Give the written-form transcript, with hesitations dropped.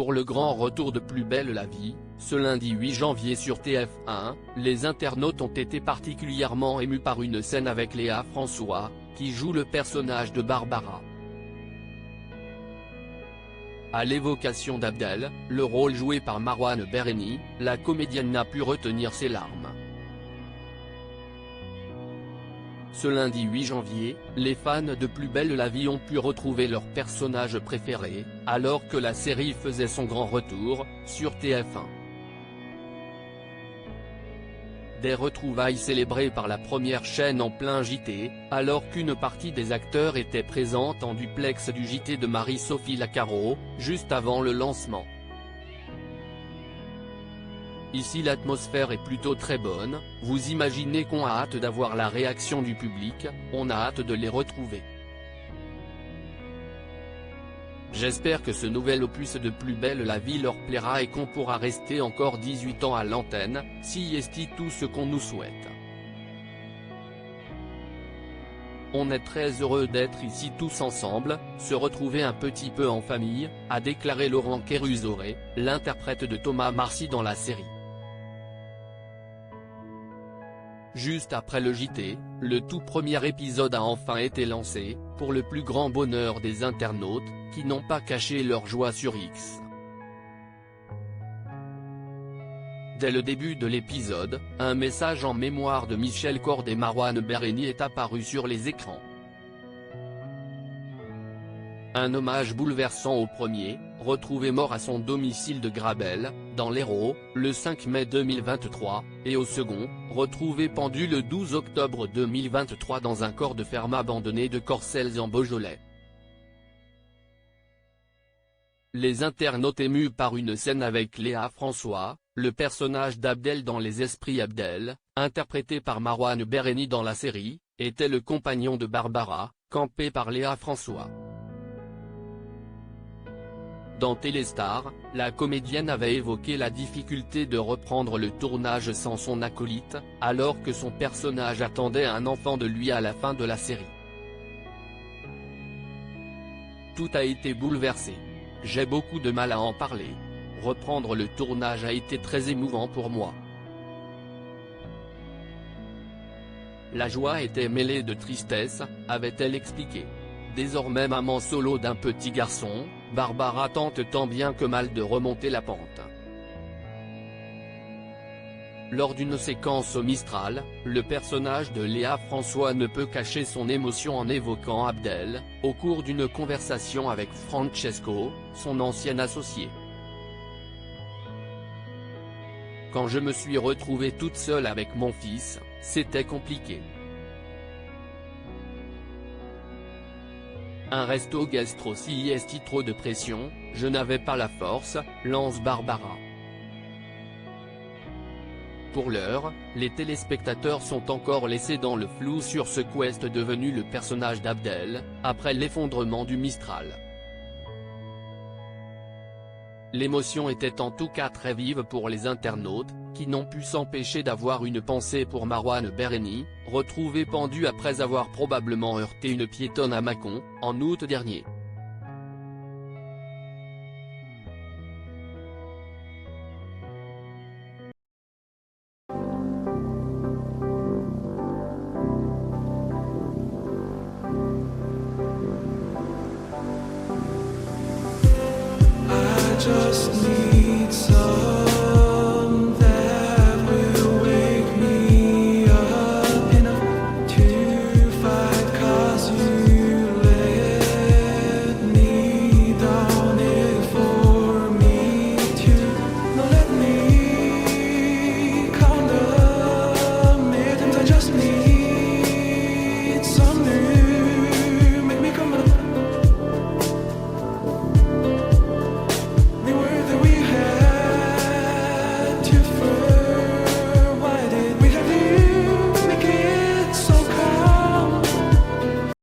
Pour le grand retour de Plus belle la vie, ce lundi 8 janvier sur TF1, les internautes ont été particulièrement émus par une scène avec Léa François, qui joue le personnage de Barbara. À l'évocation d'Abdel, le rôle joué par Marouane Berreni, la comédienne n'a pu retenir ses larmes. Ce lundi 8 janvier, les fans de Plus belle la vie ont pu retrouver leur personnage préféré, alors que la série faisait son grand retour, sur TF1. Des retrouvailles célébrées par la première chaîne en plein JT, alors qu'une partie des acteurs était présente en duplex du JT de Marie-Sophie Lacaro, juste avant le lancement. Ici l'atmosphère est plutôt très bonne, vous imaginez qu'on a hâte d'avoir la réaction du public, on a hâte de les retrouver. J'espère que ce nouvel opus de Plus belle la vie leur plaira et qu'on pourra rester encore 18 ans à l'antenne, si est tout ce qu'on nous souhaite. On est très heureux d'être ici tous ensemble, se retrouver un petit peu en famille, a déclaré Laurent Kéruzoré, l'interprète de Thomas Marcy dans la série. Juste après le JT, le tout premier épisode a enfin été lancé, pour le plus grand bonheur des internautes, qui n'ont pas caché leur joie sur X. Dès le début de l'épisode, un message en mémoire de Michel Corde et Marouane Berreni est apparu sur les écrans. Un hommage bouleversant au premier, retrouvé mort à son domicile de Grabel, dans l'Hérault, le 5 mai 2023, et au second, retrouvé pendu le 12 octobre 2023 dans un corps de ferme abandonné de Corcelles en Beaujolais. Les internautes émus par une scène avec Léa François, le personnage d'Abdel dans Les Esprits. Abdel, interprété par Marouane Berreni dans la série, était le compagnon de Barbara, campé par Léa François. Dans Téléstar, la comédienne avait évoqué la difficulté de reprendre le tournage sans son acolyte, alors que son personnage attendait un enfant de lui à la fin de la série. Tout a été bouleversé. J'ai beaucoup de mal à en parler. Reprendre le tournage a été très émouvant pour moi. La joie était mêlée de tristesse, avait-elle expliqué. Désormais maman solo d'un petit garçon, Barbara tente tant bien que mal de remonter la pente. Lors d'une séquence au Mistral, le personnage de Léa François ne peut cacher son émotion en évoquant Abdel, au cours d'une conversation avec Francesco, son ancien associé. Quand je me suis retrouvée toute seule avec mon fils, c'était compliqué. Un resto gastro si est trop de pression, je n'avais pas la force, lance Barbara. Pour l'heure, les téléspectateurs sont encore laissés dans le flou sur ce qu'est devenu le personnage d'Abdel, après l'effondrement du Mistral. L'émotion était en tout cas très vive pour les internautes, qui n'ont pu s'empêcher d'avoir une pensée pour Marouane Berreni, retrouvé pendu après avoir probablement heurté une piétonne à Mâcon, en août dernier.